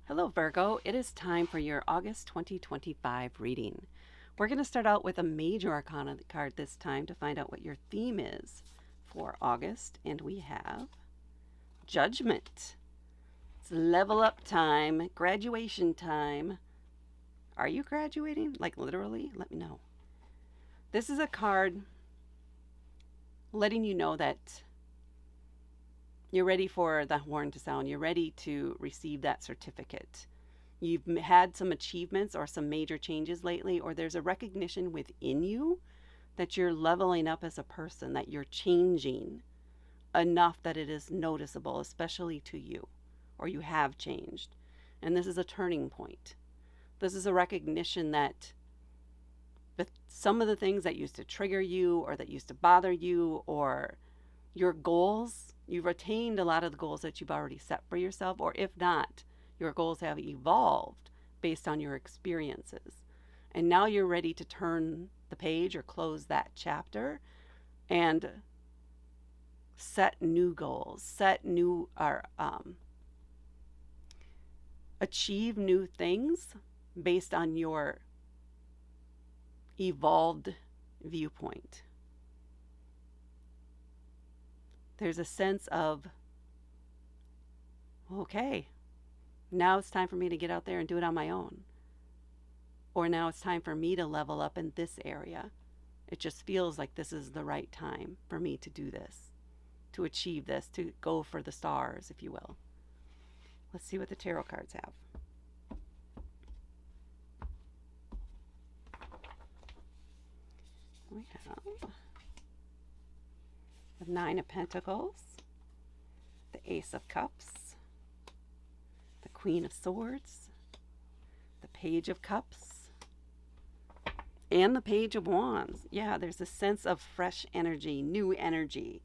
Hello, Virgo. It is time for your August 2025 reading. We're going to start out with a major arcana card this time to find out what your theme is for August. And we have Judgment. It's level up time, graduation time. Are you graduating? Like literally? Let me know. This is a card letting you know that you're ready for the horn to sound. You're ready to receive that certificate. You've had some achievements or some major changes lately, or there's a recognition within you that you're leveling up as a person, that you're changing enough that it is noticeable, especially to you, or you have changed. And this is a turning point. This is a recognition that some of the things that used to trigger you or that used to bother you or your goals, you've attained a lot of the goals that you've already set for yourself, or if not, your goals have evolved based on your experiences. And now you're ready to turn the page or close that chapter and set new goals, achieve new things based on your evolved viewpoint. There's a sense of, okay, now it's time for me to get out there and do it on my own. Or now it's time for me to level up in this area. It just feels like this is the right time for me to do this, to achieve this, to go for the stars, if you will. Let's see what the tarot cards have. We have the Nine of Pentacles, the Ace of Cups, the Queen of Swords, the Page of Cups, and the Page of Wands. Yeah, there's a sense of fresh energy, new energy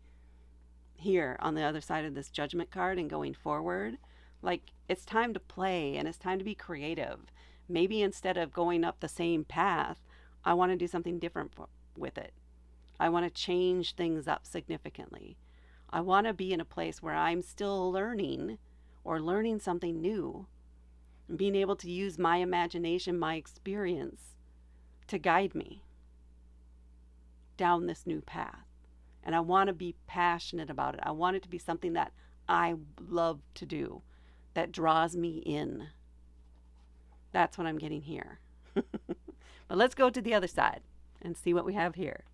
here on the other side of this Judgment card and going forward. Like, it's time to play and it's time to be creative. Maybe instead of going up the same path, I want to do something different with it. I want to change things up significantly. I want to be in a place where I'm still learning or learning something new and being able to use my imagination, my experience to guide me down this new path. And I want to be passionate about it. I want it to be something that I love to do, that draws me in. That's what I'm getting here. But let's go to the other side and see what we have here.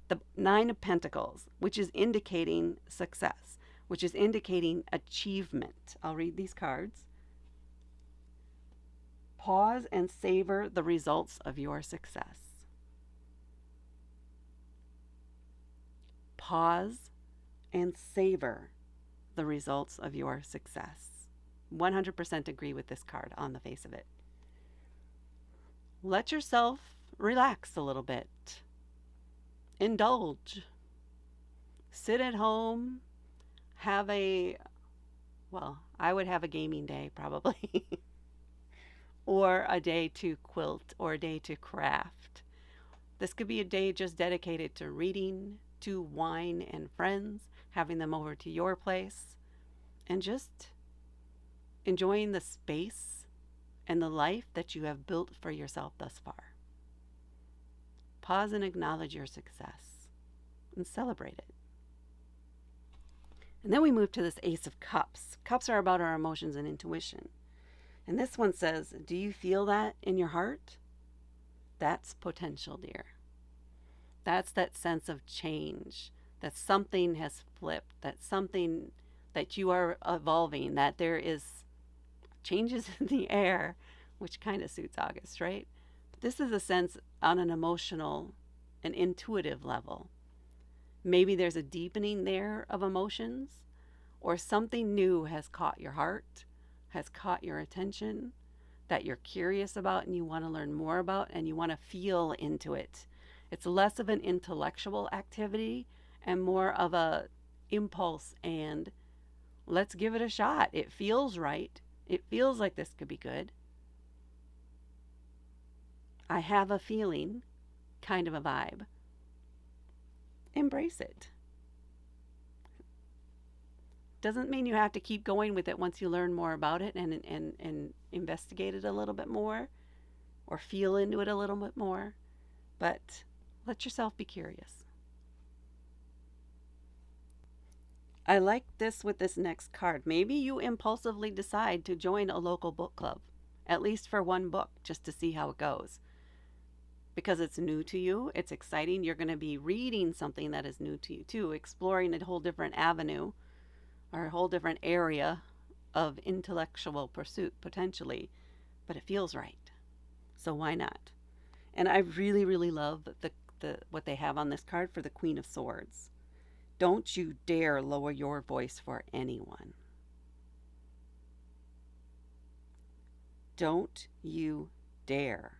The Nine of Pentacles, which is indicating success, which is indicating achievement. I'll read these cards. Pause and savor the results of your success. Pause and savor the results of your success. 100% agree with this card on the face of it. Let yourself relax a little bit. Indulge. Sit at home. I would have a gaming day probably. Or a day to quilt or a day to craft. This could be a day just dedicated to reading, to wine and friends, having them over to your place, and just enjoying the space and the life that you have built for yourself thus far. Pause and acknowledge your success and celebrate it. And then we move to this Ace of Cups. Cups are about our emotions and intuition. And this one says, do you feel that in your heart? That's potential, dear. That's that sense of change, that something has flipped, that something that you are evolving, that there is changes in the air, which kind of suits August, right? But this is a sense on an emotional and intuitive level. Maybe there's a deepening there of emotions, or something new has caught your heart, has caught your attention, that you're curious about and you want to learn more about and you want to feel into it. It's less of an intellectual activity and more of a impulse and let's give it a shot. It feels right. It feels like this could be good. I have a feeling, kind of a vibe. Embrace it. Doesn't mean you have to keep going with it once you learn more about it and investigate it a little bit more or feel into it a little bit more. But let yourself be curious. I like this with this next card. Maybe you impulsively decide to join a local book club, at least for one book, just to see how it goes. Because it's new to you, it's exciting. You're going to be reading something that is new to you too, exploring a whole different avenue or a whole different area of intellectual pursuit potentially, but it feels right. So why not? And I really, really love the what they have on this card for the Queen of Swords. Don't you dare lower your voice for anyone. Don't you dare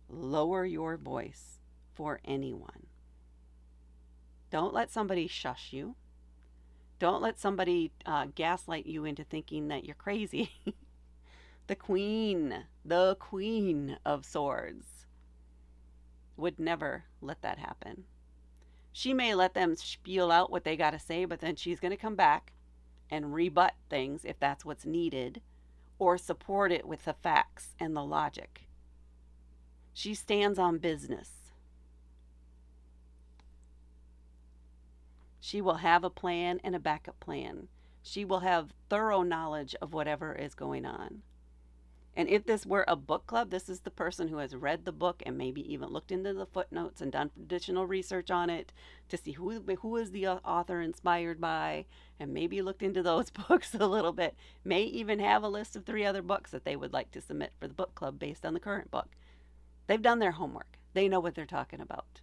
lower your voice for anyone. Don't let somebody shush you. Don't let somebody gaslight you into thinking that you're crazy. The Queen of Swords would never let that happen. She may let them spiel out what they got to say, but then she's going to come back and rebut things if that's what's needed, or support it with the facts and the logic. She stands on business. She will have a plan and a backup plan. She will have thorough knowledge of whatever is going on. And if this were a book club, this is the person who has read the book and maybe even looked into the footnotes and done additional research on it to see who is the author inspired by, and maybe looked into those books a little bit. May even have a list of 3 other books that they would like to submit for the book club based on the current book. They've done their homework. They know what they're talking about.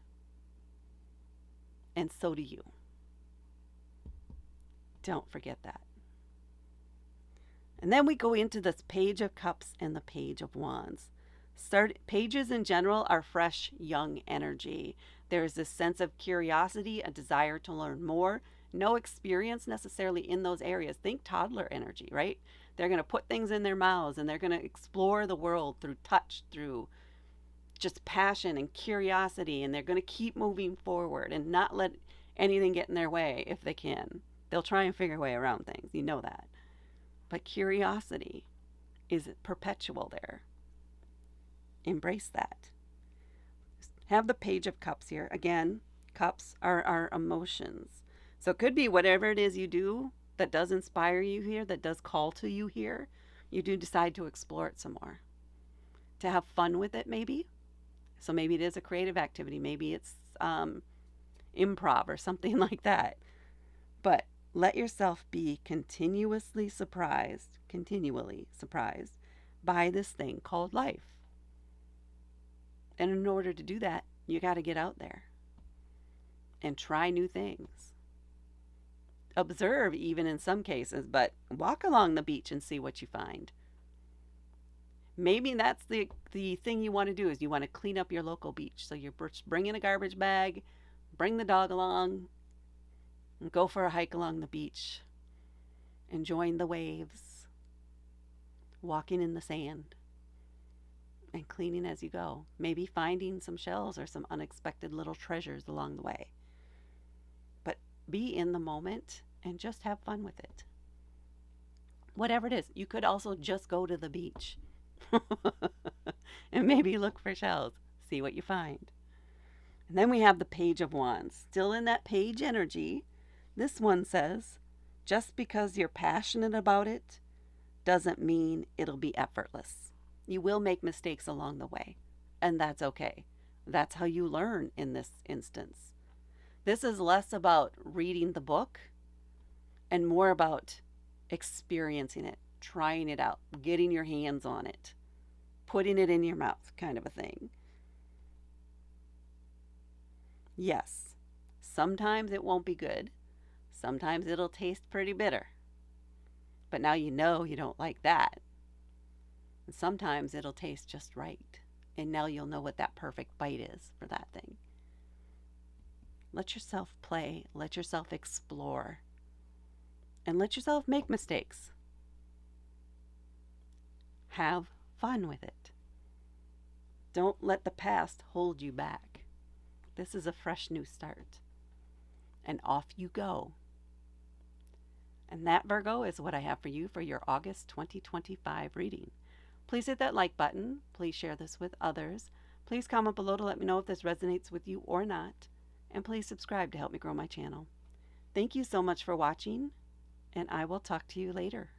And so do you. Don't forget that. And then we go into this Page of Cups and the Page of Wands. Pages in general are fresh, young energy. There's this sense of curiosity, a desire to learn more. No experience necessarily in those areas. Think toddler energy, right? They're going to put things in their mouths and they're going to explore the world through touch, through just passion and curiosity. And they're going to keep moving forward and not let anything get in their way if they can. They'll try and figure a way around things. You know that. But curiosity is perpetual there. Embrace that. Have the Page of Cups here. Again, cups are our emotions. So it could be whatever it is you do that does inspire you here, that does call to you here, you do decide to explore it some more. To have fun with it, maybe. So maybe it is a creative activity. Maybe it's improv or something like that. But let yourself be continually surprised by this thing called life. And in order to do that, you got to get out there and try new things. Observe even in some cases, but walk along the beach and see what you find. Maybe that's the thing you want to do is you want to clean up your local beach. So you're bringing a garbage bag, bring the dog along, and go for a hike along the beach, enjoying the waves, walking in the sand, and cleaning as you go. Maybe finding some shells or some unexpected little treasures along the way. But be in the moment and just have fun with it. Whatever it is, you could also just go to the beach and maybe look for shells, see what you find. And then we have the Page of Wands. Still in that page energy. This one says, just because you're passionate about it doesn't mean it'll be effortless. You will make mistakes along the way, and that's okay. That's how you learn in this instance. This is less about reading the book and more about experiencing it, trying it out, getting your hands on it, putting it in your mouth, kind of a thing. Yes, sometimes it won't be good. Sometimes it'll taste pretty bitter. But now you know you don't like that. And sometimes it'll taste just right. And now you'll know what that perfect bite is for that thing. Let yourself play. Let yourself explore. And let yourself make mistakes. Have fun with it. Don't let the past hold you back. This is a fresh new start. And off you go. And that, Virgo, is what I have for you for your August 2025 reading. Please hit that like button. Please share this with others. Please comment below to let me know if this resonates with you or not. And please subscribe to help me grow my channel. Thank you so much for watching, and I will talk to you later.